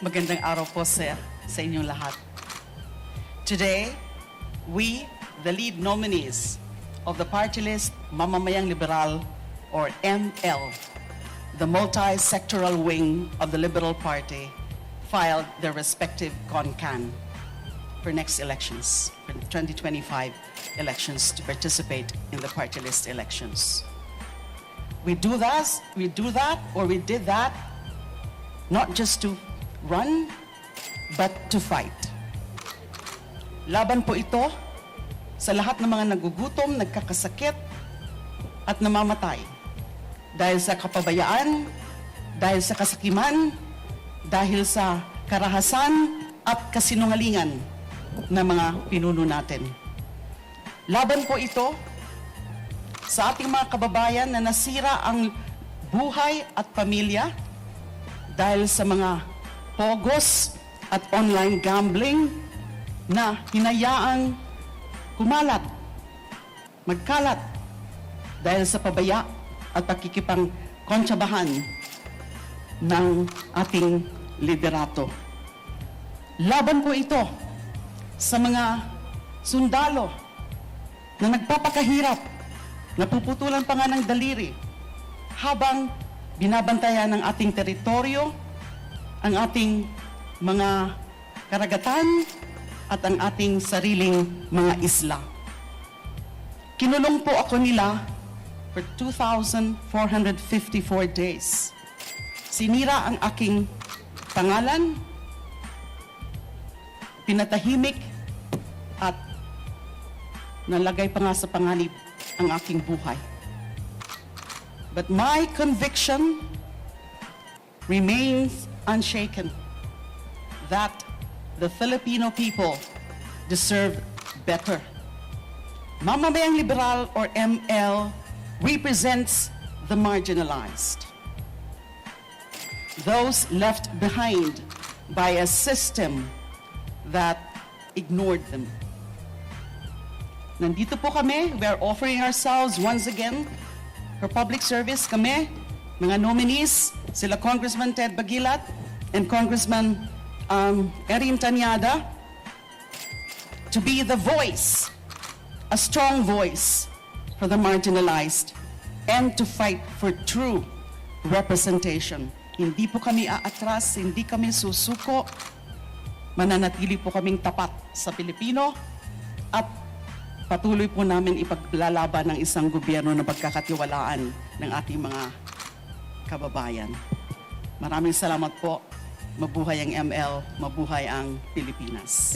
Magandang araw po sa inyong lahat. Today, we, the lead nominees of the party list Mamamayang Liberal or ML, the multi-sectoral wing of the Liberal Party, filed their respective CONCAN for next elections, for the 2025 elections, to participate in the party list elections. We did that, not just to run, but to fight. Laban po ito sa lahat ng mga nagugutom, nagkakasakit, at namamatay dahil sa kapabayaan, dahil sa kasakiman, dahil sa karahasan at kasinungalingan ng mga pinuno natin. Laban po ito sa ating mga kababayan na nasira ang buhay at pamilya dahil sa mga pogos at online gambling na hinayaang magkalat dahil sa pabaya at pakikipang kontsabahan ng ating liderato. Laban po ito sa mga sundalo na nagpapakahirap, napuputulan pa nga ng daliri habang binabantayan ng ating teritoryo, ang ating mga karagatan at ang ating sariling mga isla. Kinulong po ako nila for 2,454 days. Sinira ang aking pangalan, pinatahimik at nalagay pa nga sa panganib ang aking buhay. But my conviction remains unshaken that the Filipino people deserve better. Mamamayang Liberal or ML represents the marginalized, those left behind by a system that ignored them. Nandito po kami, we are offering ourselves once again for public service. Kami, mga nominees, sila Congressman Ted Bagilat and Congressman Erin Tanyada, to be the voice, a strong voice for the marginalized, and to fight for true representation. Hindi po kami aatras, hindi kami susuko, mananatili po kaming tapat sa Pilipino at patuloy po namin ipaglalaban ng isang gobyerno na pagkakatiwalaan ng ating mga kababayan. Maraming salamat po. Mabuhay ang ML, mabuhay ang Pilipinas.